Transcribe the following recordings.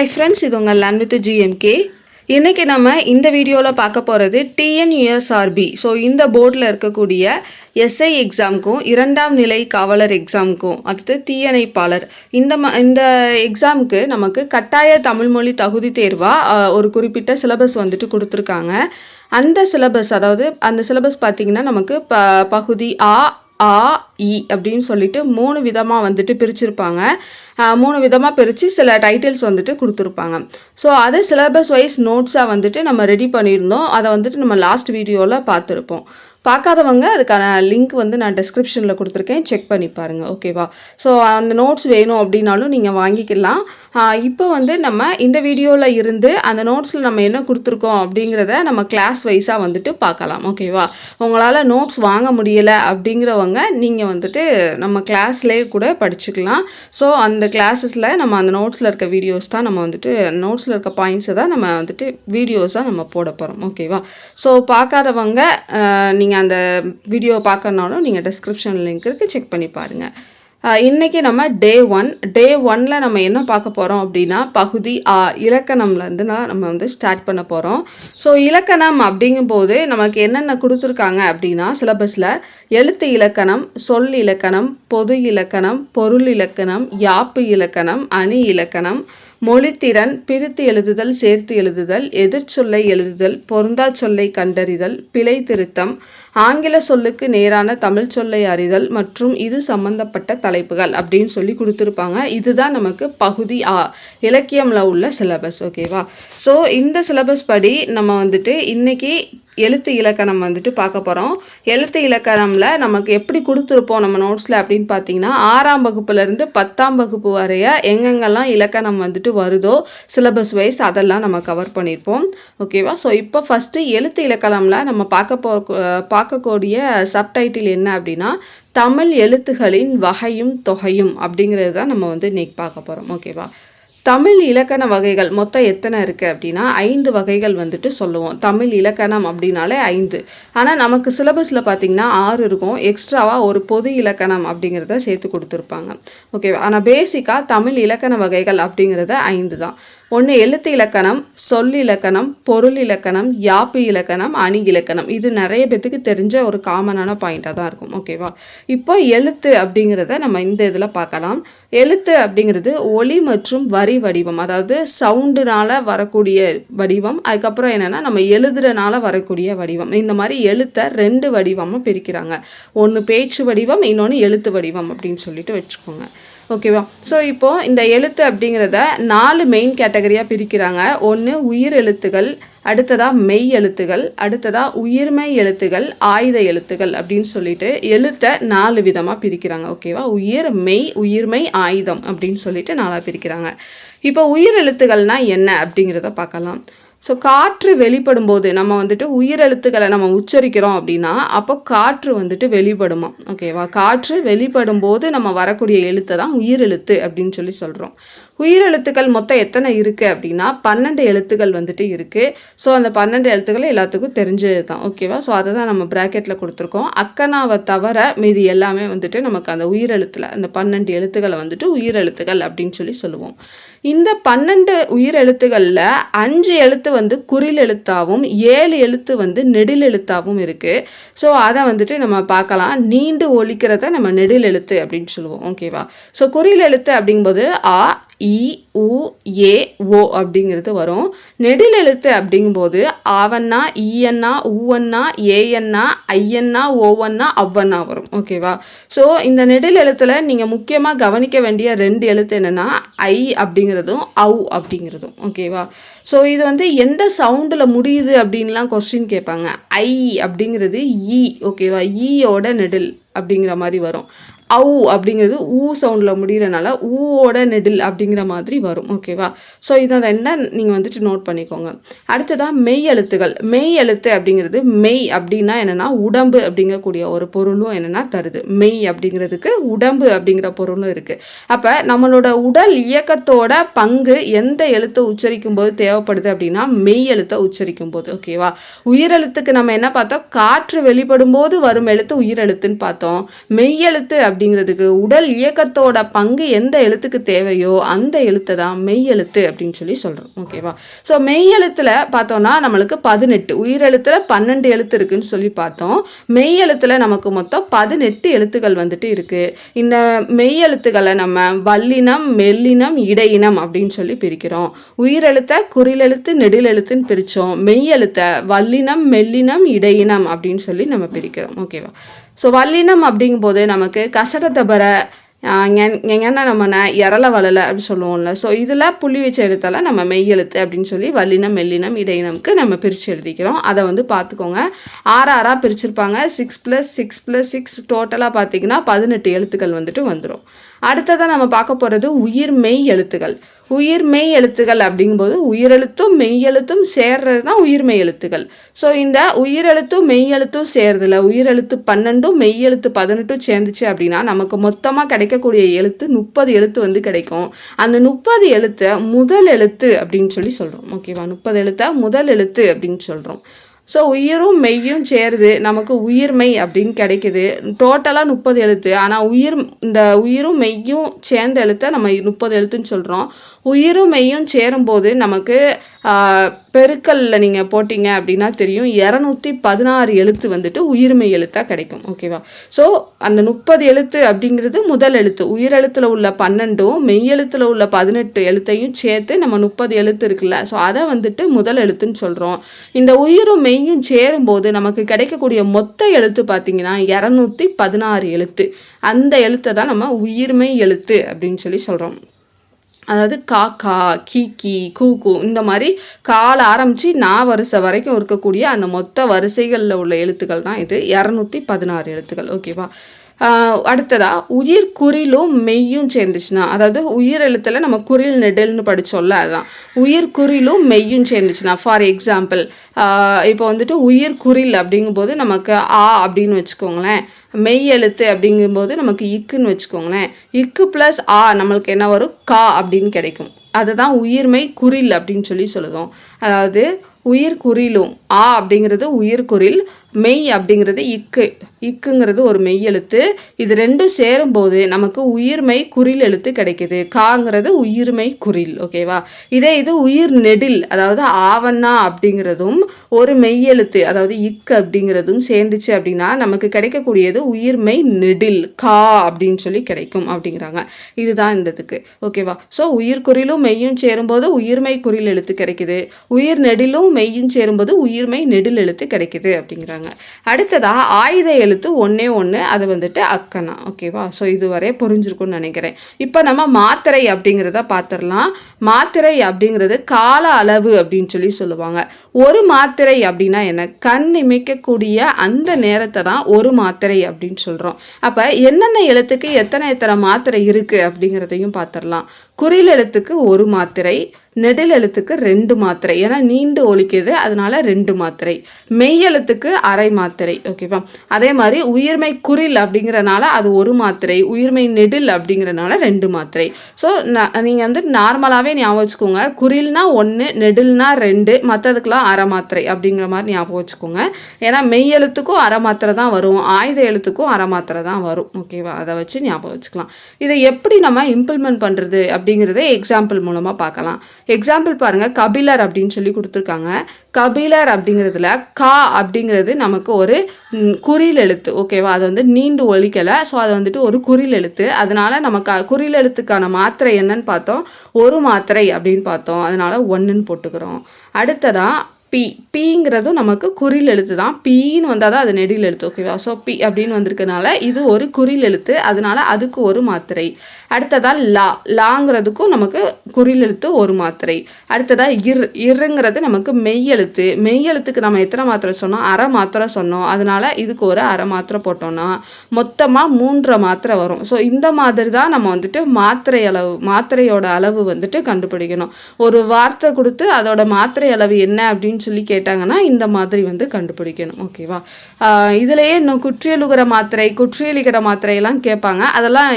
Hi friends, இது உங்கள் land with GMK. இன்றைக்கி நம்ம இந்த வீடியோவில் பார்க்க போகிறது டிஎன்யூஎஸ்ஆர்பி. ஸோ இந்த போர்டில் இருக்கக்கூடிய எஸ்ஐ எக்ஸாமுக்கும் இரண்டாம் நிலை காவலர் எக்ஸாமுக்கும் அடுத்து தீயணைப்பாளர் இந்த எக்ஸாமுக்கு நமக்கு கட்டாய தமிழ்மொழி தகுதி தேர்வாக ஒரு குறிப்பிட்ட சிலபஸ் வந்துட்டு கொடுத்துருக்காங்க. அந்த சிலபஸ், அதாவது அந்த சிலபஸ் பார்த்திங்கன்னா நமக்கு பகுதி ஆ இ அப்படின்னு சொல்லிட்டு 3 விதமாக வந்துட்டு பிரிச்சிருப்பாங்க. 3 விதமாக பிரித்து சில டைட்டில்ஸ் வந்துட்டு கொடுத்துருப்பாங்க. ஸோ அது சிலபஸ் வைஸ் நோட்ஸாக வந்துட்டு நம்ம ரெடி பண்ணியிருந்தோம். அதை வந்துட்டு நம்ம லாஸ்ட் வீடியோவில் பார்த்துருப்போம். பார்க்காதவங்க அதுக்கான லிங்க் வந்து நான் டிஸ்கிரிப்ஷனில் கொடுத்துருக்கேன், செக் பண்ணி பாருங்கள். ஓகேவா? ஸோ அந்த நோட்ஸ் வேணும் அப்படின்னாலும் நீங்கள் வாங்கிக்கலாம். இப்போ வந்து நம்ம இந்த வீடியோவில் இருந்து அந்த நோட்ஸில் நம்ம என்ன கொடுத்துருக்கோம் அப்படிங்கிறத நம்ம கிளாஸ் வைஸாக வந்துட்டு பார்க்கலாம். ஓகேவா? உங்களால் நோட்ஸ் வாங்க முடியலை அப்படிங்கிறவங்க நீங்கள் வந்துட்டு நம்ம கிளாஸ்லேயே கூட படிச்சுக்கலாம். ஸோ அந்த கிளாஸஸில் நம்ம அந்த நோட்ஸில் இருக்க வீடியோஸ் தான் நம்ம வந்துட்டு நோட்ஸில் இருக்க பாயிண்ட்ஸை தான் நம்ம வந்துட்டு வீடியோஸாக நம்ம போட போகிறோம். ஓகேவா? ஸோ பார்க்காதவங்க நீங்கள் அந்த வீடியோ பார்க்கறனாலும் நீங்கள் டிஸ்கிரிப்ஷன் லிங்க் இருக்குது, செக் பண்ணி பாருங்கள். இன்றைக்கி நம்ம டே 1 நம்ம என்ன பார்க்க போகிறோம் அப்படின்னா பகுதி இலக்கணம்லேருந்து நம்ம வந்து ஸ்டார்ட் பண்ண போகிறோம். ஸோ இலக்கணம் அப்படிங்கும்போது நமக்கு என்னென்ன கொடுத்துருக்காங்க அப்படின்னா சிலபஸில் எழுத்து இலக்கணம், சொல் இலக்கணம், பொது இலக்கணம், பொருள் இலக்கணம், யாப்பு இலக்கணம், அணி இலக்கணம், மொழித்திறன், பிரித்து எழுதுதல், சேர்த்து எழுதுதல், எதிர்ச்சொல்லை எழுதுதல், பொருந்தா சொல்லை கண்டறிதல், பிழை திருத்தம், ஆங்கில சொல்லுக்கு நேரான தமிழ் சொல்லை அறிதல் மற்றும் இது சம்பந்தப்பட்ட தலைப்புகள் அப்படின்னு சொல்லி கொடுத்துருப்பாங்க. இதுதான் நமக்கு பகுதி இலக்கியமில் உள்ள சிலபஸ். ஓகேவா? ஸோ இந்த சிலபஸ் படி நம்ம வந்துட்டு இன்றைக்கி எழுத்து இலக்கணம் வந்துட்டு பார்க்க போகிறோம். எழுத்து இலக்கணமில் நமக்கு எப்படி கொடுத்துருப்போம் நம்ம நோட்ஸில் அப்படின்னு பார்த்தீங்கன்னா 6ஆம் வகுப்புலேருந்து 10ஆம் வகுப்பு வரைய எங்கெங்கெல்லாம் இலக்கணம் வந்துட்டு வருதோ சிலபஸ் வைஸ் அதெல்லாம் நம்ம கவர் பண்ணியிருப்போம். ஓகேவா? ஸோ இப்போ ஃபஸ்ட்டு எழுத்து இலக்கணமில் நம்ம பார்க்கக்கூடிய சப்டைட்டில் என்ன அப்படின்னா தமிழ் எழுத்துகளின் வகையும் தொகையும் அப்படிங்கிறது தான் நம்ம வந்து இன்றைக்கி பார்க்க போகிறோம். ஓகேவா? தமிழ் இலக்கண வகைகள் மொத்தம் எத்தனை இருக்குது அப்படின்னா 5 வகைகள் வந்துட்டு சொல்லுவோம். தமிழ் இலக்கணம் அப்படின்னாலே 5. ஆனால் நமக்கு சிலபஸில் பார்த்திங்கன்னா 6 இருக்கும். எக்ஸ்ட்ராவாக ஒரு பொது இலக்கணம் அப்படிங்கிறத சேர்த்து கொடுத்துருப்பாங்க. ஓகேவா? ஆனால் பேசிக்காக தமிழ் இலக்கண வகைகள் அப்படிங்கிறத 5 தான். ஒன்று எழுத்து இலக்கணம், சொல் இலக்கணம், பொருள் இலக்கணம், யாப்பு இலக்கணம், அணி இலக்கணம். இது நிறைய பேத்துக்கு தெரிஞ்ச ஒரு காமனான பாயிண்ட்டாக தான் இருக்கும். ஓகேவா? இப்போ எழுத்து அப்படிங்கிறத நம்ம இந்த இதில் பார்க்கலாம். எழுத்து அப்படிங்கிறது ஒலி மற்றும் வரி வடிவம், அதாவது சவுண்டுனால வரக்கூடிய வடிவம், அதுக்கப்புறம் என்னென்னா நம்ம எழுதுறனால வரக்கூடிய வடிவம். இந்த மாதிரி எழுத்தை 2 வடிவமாக பிரிக்கிறாங்க. ஒன்று பேச்சு வடிவம், இன்னொன்று எழுத்து வடிவம் அப்படின்னு சொல்லிட்டு வச்சுக்கோங்க. ஓகேவா? ஸோ இப்போது இந்த எழுத்து அப்படிங்கிறத 4 மெயின் கேட்டகரியாக பிரிக்கிறாங்க. ஒன்று உயிர் எழுத்துகள், அடுத்ததாக மெய் எழுத்துகள், அடுத்ததாக உயிர்மெய் எழுத்துகள், ஆயுத எழுத்துகள் அப்படின்னு சொல்லிட்டு எழுத்தை 4 விதமாக பிரிக்கிறாங்க. ஓகேவா? உயிர், மெய், உயிர்மெய், ஆயுதம் அப்படின்னு சொல்லிட்டு 4 பிரிக்கிறாங்க. இப்போ உயிர் எழுத்துக்கள்னால் என்ன அப்படிங்கிறத பார்க்கலாம். ஸோ காற்று வெளிப்படும் போது நம்ம வந்துட்டு உயிரெழுத்துக்களை நம்ம உச்சரிக்கிறோம் அப்படின்னா அப்போ காற்று வந்துட்டு வெளிப்படுமா. ஓகேவா? காற்று வெளிப்படும் போது நம்ம வரக்கூடிய எழுத்தை தான் உயிரெழுத்து அப்படின்னு சொல்லி சொல்கிறோம். உயிரெழுத்துக்கள் மொத்தம் எத்தனை இருக்குது அப்படின்னா 12 எழுத்துக்கள் வந்துட்டு இருக்குது. ஸோ அந்த 12 எழுத்துக்கள் எல்லாத்துக்கும் தெரிஞ்சது தான். ஓகேவா? ஸோ அதை தான் நம்ம ப்ராக்கெட்டில் கொடுத்துருக்கோம். அக்கனாவை தவிர மீதி எல்லாமே வந்துட்டு நமக்கு அந்த உயிரெழுத்தில் அந்த 12 எழுத்துக்களை வந்துட்டு உயிரெழுத்துக்கள் அப்படின்னு சொல்லி சொல்லுவோம். இந்த 12 உயிரெழுத்துக்களில் 5 எழுத்து வந்து குறில் எழுத்தாகவும் 7 எழுத்து வந்து நெடில் எழுத்தாகவும் இருக்குது. ஸோ அதை வந்துட்டு நம்ம பார்க்கலாம். நீண்டு ஒலிக்கிறத நம்ம நெடில் எழுத்து அப்படின்னு சொல்லுவோம். ஓகேவா? ஸோ குறில் எழுத்து அப்படிங்கும்போது ஆ, இ, உ, ஏ, ஓ அப்படிங்கிறது வரும். நெடில் எழுத்து அப்படிங்கும்போது ஆவண்ணா, ஈயண்ணா, ஊவண்ணா, ஏஎண்ணா, ஐயண்ணா, ஓவண்ணா, அவ்வண்ணா வரும். ஓகேவா? ஸோ இந்த நெடில் எழுத்தில் நீங்கள் முக்கியமாக கவனிக்க வேண்டிய 2 எழுத்து என்னென்னா ஐ அப்படிங்கிறதும் அவு அப்படிங்கிறதும். ஓகேவா? ஸோ இது வந்து எந்த சவுண்டில் முடியுது அப்படின்லாம் கொஸ்டின் கேட்பாங்க. ஐ அப்படிங்கிறது ஈ. ஓகேவா? ஈயோட நெடில் அப்படிங்கிற மாதிரி வரும். அவு அப்படிங்கிறது ஊ சவுண்டில் முடிகிறனால ஊவோட நெடில் அப்படிங்கிற மாதிரி வரும். ஓகேவா? ஸோ இதை என்ன நீங்கள் வந்துட்டு நோட் பண்ணிக்கோங்க. அடுத்ததாக மெய் எழுத்துகள். மெய் எழுத்து அப்படிங்கிறது மெய் அப்படின்னா என்னென்னா உடம்பு அப்படிங்கக்கூடிய ஒரு பொருளும் என்னென்னா தருது. மெய் அப்படிங்கிறதுக்கு உடம்பு அப்படிங்கிற பொருளும் இருக்குது. அப்போ நம்மளோட உடல் இயக்கத்தோட பங்கு எந்த எழுத்தை உச்சரிக்கும் போது தேவைப்படுது அப்படின்னா மெய் எழுத்தை உச்சரிக்கும் போது. ஓகேவா? உயிரெழுத்துக்கு நம்ம என்ன பார்த்தோம்? காற்று வெளிப்படும் போது வரும் எழுத்து உயிரெழுத்துன்னு பார்த்தோம். மெய் எழுத்து அப்படிங்கிறதுக்கு உடல் இயக்கத்தோட பங்கு எந்த எழுத்துக்கு தேவையோ அந்த எழுத்தை தான் மெய் எழுத்து அப்படின்னு சொல்லி சொல்கிறோம். ஓகேவா? ஸோ மெய் எழுத்தில் பார்த்தோம்னா நம்மளுக்கு 18, உயிரெழுத்தில் 12 எழுத்து இருக்குன்னு சொல்லி பார்த்தோம். மெய் எழுத்தில் நமக்கு மொத்தம் 18 எழுத்துக்கள் வந்துட்டு இருக்குது. இந்த மெய் எழுத்துக்களை நம்ம வல்லினம், மெல்லினம், இடையினம் அப்படின்னு சொல்லி பிரிக்கிறோம். உயிரெழுத்தை குறிலெழுத்து, நெடிலெழுத்துன்னு பிரித்தோம். மெய் எழுத்தை வல்லினம், மெல்லினம், இடையினம் அப்படின்னு சொல்லி நம்ம பிரிக்கிறோம். ஓகேவா? ஸோ வல்லினம் அப்படிங்கும்போது நமக்கு கசடத்தபர எங்கன்னா நம்ம இரள வளலை அப்படின்னு சொல்லுவோம்ல. ஸோ இதில் புள்ளி வச்ச எழுத்தால் நம்ம மெய் எழுத்து அப்படின்னு சொல்லி வல்லினம், மெல்லினம், இடையினம்க்கு நம்ம பிரித்து எழுதிக்கிறோம். அதை வந்து பார்த்துக்கோங்க. 6 பிரிச்சிருப்பாங்க. 6+6+6 டோட்டலாக பார்த்தீங்கன்னா 18 எழுத்துக்கள் வந்துட்டு வந்துடும். அடுத்ததாக நம்ம பார்க்க போகிறது உயிர் மெய் எழுத்துக்கள். உயிர் மெய் எழுத்துக்கள் அப்படிங்கும்போது உயிரெழுத்தும் மெய்யெழுத்தும் சேர்றது தான் உயிர்மெய் எழுத்துக்கள். ஸோ இந்த உயிரெழுத்தும் மெய்யெழுத்தும் சேர்றதுல உயிரெழுத்து 12 மெய்யெழுத்து 18 சேர்ந்துச்சு அப்படின்னா நமக்கு மொத்தமாக கிடைக்கக்கூடிய எழுத்து 30 எழுத்து வந்து கிடைக்கும். அந்த 30 எழுத்தை முதல் எழுத்து அப்படின்னு சொல்லி சொல்கிறோம். ஓகேவா? 30 எழுத்தை முதல் எழுத்து அப்படின்னு சொல்கிறோம். ஸோ உயிரும் மெய்யும் சேருது, நமக்கு உயிர்மெய் அப்படின்னு கிடைக்குது. டோட்டலாக 30 எழுத்து. ஆனால் இந்த உயிரும் மெய்யும் சேர்ந்த எழுத்தை நம்ம 30 எழுத்துன்னு சொல்கிறோம். உயிரும் மெய்யும் சேரும்போது நமக்கு பெருக்கல்ல நீங்கள் போட்டிங்க அப்படின்னா தெரியும் 216 எழுத்து வந்துட்டு உயிர்மெய் எழுத்தாக கிடைக்கும். ஓகேவா? ஸோ அந்த 30 எழுத்து அப்படிங்கிறது முதல் எழுத்து. உயிரெழுத்தில் உள்ள 12 மெய்யெழுத்தில் உள்ள 18 எழுத்தையும் சேர்த்து நம்ம 30 எழுத்து இருக்குல்ல, ஸோ அதை வந்துட்டு முதல் எழுத்துன்னு சொல்கிறோம். இந்த உயிரும் மெய்யும் சேரும்போது நமக்கு கிடைக்கக்கூடிய மொத்த எழுத்து பார்த்திங்கன்னா 216 எழுத்து. அந்த எழுத்தை தான் நம்ம உயிர்மெய் எழுத்து அப்படின்னு சொல்லி சொல்கிறோம். அதாவது காக்கா, கீக்கி, கூக்கு இந்த மாதிரி கால ஆரம்பித்து வரிசை வரைக்கும் இருக்கக்கூடிய அந்த மொத்த வரிசைகளில் உள்ள எழுத்துக்கள் தான் இது 216 எழுத்துக்கள். ஓகேவா? அடுத்ததாக உயிர் குறிலும் மெய்யும் சேர்ந்துச்சுன்னா, அதாவது உயிர் எழுத்தில் நம்ம குறில் நெடல்னு படித்தோம்ல, அதுதான் உயிர் குறிலும் மெய்யும் சேர்ந்துச்சுன்னா. ஃபார் எக்ஸாம்பிள் இப்போ வந்துட்டு உயிர் குறில் அப்படிங்கும்போது நமக்கு ஆ அப்படின்னு வச்சுக்கோங்களேன். மெய் எழுத்து அப்படிங்கும்போது நமக்கு இக்குன்னு வச்சுக்கோங்களேன். இக்கு ப்ளஸ் ஆ நம்மளுக்கு என்ன வரும்? கா அப்படின்னு கிடைக்கும். அதுதான் உயிர்மெய் குறில் அப்படின்னு சொல்லி சொல்லுவோம். அதாவது உயிர் குறிலும் ஆ அப்படிங்கிறது உயிர் குறில், மெய் அப்படிங்கிறது இக்குங்கிறது ஒரு மெய் எழுத்து. இது ரெண்டும் சேரும்போது நமக்கு உயிர்மெய் குறில் எழுத்து கிடைக்குது. காங்கிறது உயிர்மெய் குறில். ஓகேவா? இது உயிர் நெடில், அதாவது ஆவண்ணா அப்படிங்கிறதும் ஒரு மெய் எழுத்து, அதாவது இக்கு அப்படிங்கிறதும் சேர்ந்துச்சு அப்படின்னா நமக்கு கிடைக்கக்கூடியது உயிர்மெய் நெடில், கா அப்படின்னு சொல்லி கிடைக்கும் அப்படிங்கிறாங்க. இதுதான் இந்த இதுக்கு. ஓகேவா? ஸோ உயிர் குறிலும் மெய்யும் சேரும்போது உயிர்மெய் குறில் எழுத்து கிடைக்குது. உயிர் நெடிலும் மெய்யும் சேரும்போது உயிர்மெய் நெடில் எழுத்து கிடைக்குது அப்படிங்கிறாங்க. அடுத்ததாக ஆயுத எழுத்து ஒன்னே ஒன்று, அது வந்துட்டு அக்கனா. ஓகேவா? ஸோ இதுவரை புரிஞ்சிருக்கும்னு நினைக்கிறேன். இப்போ நம்ம மாத்திரை அப்படிங்கிறத பார்த்துடலாம். மாத்திரை அப்படிங்கிறது கால அளவு அப்படின்னு சொல்லி சொல்லுவாங்க. ஒரு மாத்திரை அப்படின்னா என்ன? கண் இமைக்கக்கூடிய அந்த நேரத்தை தான் ஒரு மாத்திரை அப்படின்னு சொல்கிறோம். அப்போ என்னென்ன எழுத்துக்கு எத்தனை மாத்திரை இருக்குது அப்படிங்கிறதையும் பார்த்துடலாம். குறில் எழுத்துக்கு ஒரு மாத்திரை, நெடில் எழுத்துக்கு 2 மாத்திரை, ஏன்னா நீண்டு ஒலிக்குது அதனால 2 மாத்திரை. மெய் எழுத்துக்கு அரை மாத்திரை. ஓகேவா? அதே மாதிரி உயிர்மெய் குறில் அப்படிங்கிறனால அது ஒரு மாத்திரை, உயிர்மெய் நெடில் அப்படிங்கிறனால 2 மாத்திரை. ஸோ நீங்கள் வந்து நார்மலாகவே ஞாபகம் வச்சுக்கோங்க. குறில்னா 1, நெடில்னா 2, மற்றதுக்கெலாம் அரை மாத்திரை அப்படிங்கிற மாதிரி ஞாபகம் வச்சுக்கோங்க. ஏன்னா மெய் எழுத்துக்கும் அரை மாத்திரை தான் வரும், ஆயுத எழுத்துக்கும் அரை மாத்திரை தான் வரும். ஓகேவா? அதை வச்சு ஞாபகம் வச்சுக்கலாம். இதை எப்படி நம்ம இம்ப்ளிமெண்ட் பண்ணுறது அப்படிங்கிறத எக்ஸாம்பிள் மூலமாக பார்க்கலாம். எக்ஸாம்பிள் பாருங்கள். கபிலர் அப்படின்னு சொல்லி கொடுத்துருக்காங்க. கபிலர் அப்படிங்கிறதுல கா அப்படிங்கிறது நமக்கு ஒரு குறில் எழுத்து. ஓகேவா? அது வந்து நீண்டு ஒலிக்கலை. ஸோ அது வந்துட்டு ஒரு குறில் எழுத்து. அதனால நமக்கு குறில் எழுத்துக்கான மாத்திரை என்னன்னு பார்த்தோம், ஒரு மாத்திரை அப்படின்னு பார்த்தோம். அதனால 1ன்னு போட்டுக்கிறோம். அடுத்ததான் பீங்கிறதும் நமக்கு குறில் எழுத்து தான். பீன்னு வந்தால் தான் அது நெடில் எழுத்து. ஓகேவா? ஸோ பி அப்படின்னு வந்திருக்கனால இது ஒரு குறில் எழுத்து, அதனால அதுக்கு ஒரு மாத்திரை. அடுத்ததாக லாங்கிறதுக்கும் நமக்கு குறில் எழுத்து ஒரு மாத்திரை. அடுத்ததாக இருங்கிறது நமக்கு மெய் எழுத்து. மெய் எழுத்துக்கு நம்ம எத்தனை மாத்திரை சொன்னோம்? அரை மாத்திரை சொன்னோம். அதனால இதுக்கு ஒரு அரை மாத்திரை போட்டோம்னா மொத்தமாக 3 மாத்திரை வரும். ஸோ இந்த மாதிரி தான் நம்ம வந்துட்டு மாத்திரையோட அளவு வந்துட்டு கண்டுபிடிக்கணும். ஒரு வார்த்தை கொடுத்து அதோட மாத்திரை அளவு என்ன அப்படின்னு சொல்லி கேட்டாங்கன்னா இந்த மாதிரி வந்து கண்டுபிடிக்கணும். ஓகேவா? இதுலேயே இன்னும் குற்றியலுகிற மாத்திரை, குற்றியலிகிற மாத்திரையெல்லாம் கேட்பாங்க. அதெல்லாம்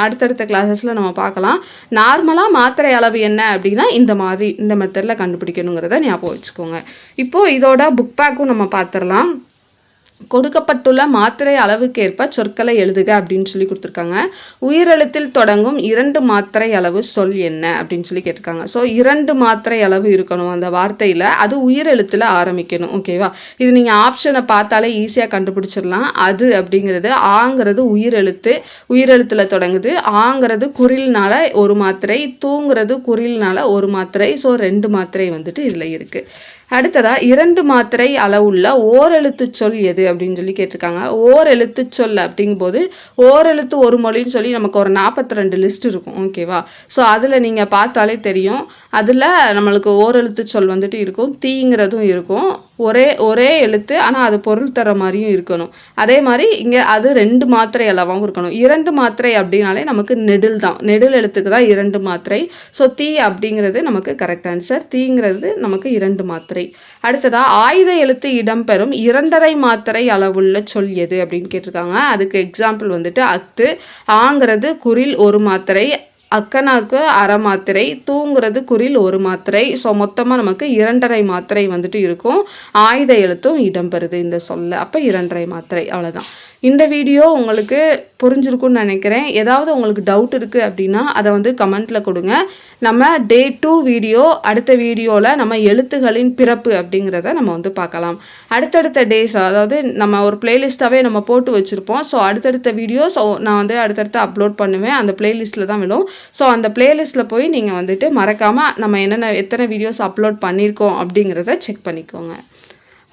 அடுத்தடுத்த கிளாஸஸில் நம்ம பார்க்கலாம். நார்மலாக மாத்திரை அளவு என்ன அப்படின்னா இந்த மாதிரி இந்த மெத்தடில் கண்டுபிடிக்கணுங்கிறத ஞாபகம் வச்சுக்கோங்க. இப்போது இதோட புக் பேக்கும் நம்ம பார்த்துடலாம். கொடுக்கப்பட்டுள்ள மாத்திரை அளவுக்கேற்ப சொற்களை எழுதுக அப்படின்னு சொல்லி கொடுத்துருக்காங்க. உயிரெழுத்தில் தொடங்கும் 2 மாத்திரை அளவு சொல் என்ன அப்படின்னு சொல்லி கேட்டிருக்காங்க. ஸோ 2 மாத்திரை அளவு இருக்கணும் அந்த வார்த்தையில், அது உயிரெழுத்தில் ஆரம்பிக்கணும். ஓகேவா? இது நீங்கள் ஆப்ஷனை பார்த்தாலே ஈஸியாக கண்டுபிடிச்சிடலாம். அது அப்படிங்கிறது ஆங்கிறது உயிரெழுத்தில் தொடங்குது. ஆங்கிறது குறில்னால ஒரு மாத்திரை, தூங்கிறது குறில்னால ஒரு மாத்திரை. ஸோ 2 மாத்திரை வந்துட்டு இதில் இருக்குது. அடுத்ததா 2 மாத்திரை அளவுள்ள ஓரெழுத்து சொல் எது அப்படின்னு சொல்லி கேட்டிருக்காங்க. ஓரெழுத்து சொல் அப்படிங்கும்போது ஓரெழுத்து ஒரு மொழின்னு சொல்லி நமக்கு ஒரு 42 லிஸ்ட் இருக்கும். ஓகேவா? ஸோ அதில் நீங்கள் பார்த்தாலே தெரியும். அதில் நம்மளுக்கு ஓரெழுத்து சொல் வந்துட்டு இருக்கும், தீங்கிறதும் இருக்கும். ஒரே எழுத்து, ஆனால் அது பொருள் தர மாதிரியும் இருக்கணும். அதே மாதிரி இங்கே அது 2 மாத்திரை அளவாகவும் இருக்கணும். 2 மாத்திரை அப்படின்னாலே நமக்கு நெடில் தான், நெடில் எழுத்துக்கு தான் 2 மாத்திரை. ஸோ தீ அப்படிங்கிறது நமக்கு கரெக்ட் ஆன்சர். தீங்கிறது நமக்கு 2 மாத்திரை. அடுத்ததா ஆயுத எழுத்து இடம்பெறும் 2.5 மாத்திரை அளவுள்ள சொல் எது அப்படின்னு கேட்டிருக்காங்க. அதுக்கு எக்ஸாம்பிள் வந்துட்டு அத்து. ஆங்கிறது குறில் ஒரு மாத்திரை, அக்கனாக்கு அரை மாத்திரை, தூங்கிறது குறில் ஒரு மாத்திரை. ஸோ மொத்தமாக நமக்கு 2.5 மாத்திரை வந்துட்டு இருக்கும். ஆயுத எழுத்தும் இடம்பெறுது இந்த சொல்ல. அப்போ 2.5 மாத்திரை. அவ்வளோதான். இந்த வீடியோ உங்களுக்கு புரிஞ்சிருக்குன்னு நினைக்கிறேன். ஏதாவது உங்களுக்கு டவுட் இருக்குது அப்படின்னா அதை வந்து கமெண்ட்டில் கொடுங்க. நம்ம Day 2 வீடியோ அடுத்த வீடியோவில் நம்ம எழுத்துகளின் பிறப்பு அப்படிங்கிறத நம்ம வந்து பார்க்கலாம். அடுத்தடுத்த டேஸ், அதாவது நம்ம ஒரு பிளேலிஸ்ட்டாகவே நம்ம போட்டு வச்சுருப்போம். ஸோ அடுத்தடுத்த வீடியோஸ் நான் வந்து அடுத்தடுத்து அப்லோட் பண்ணுவேன். அந்த பிளேலிஸ்ட்டில் தான் விடும். ஸோ அந்த பிளேலிஸ்ட்டில் போய் நீங்கள் வந்துட்டு மறக்காமல் நம்ம எத்தனை வீடியோஸ் அப்லோட் பண்ணியிருக்கோம் அப்படிங்கிறத செக் பண்ணிக்கோங்க.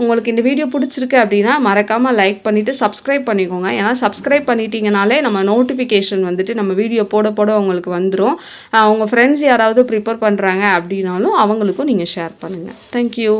உங்களுக்கு இந்த வீடியோ பிடிச்சிருக்கு அப்படின்னா மறக்காமல் லைக் பண்ணிவிட்டு சப்ஸ்கிரைப் பண்ணிக்கோங்க. ஏன்னா சப்ஸ்கிரைப் பண்ணிட்டீங்கனாலே நம்ம நோட்டிஃபிகேஷன் வந்துட்டு நம்ம வீடியோ போட உங்களுக்கு வந்துடும். உங்கள் ஃப்ரெண்ட்ஸ் யாராவது ப்ரிப்பேர் பண்ணுறாங்க அப்படின்னாலும் அவங்களுக்கும் நீங்கள் ஷேர் பண்ணுங்கள். தேங்க்யூ.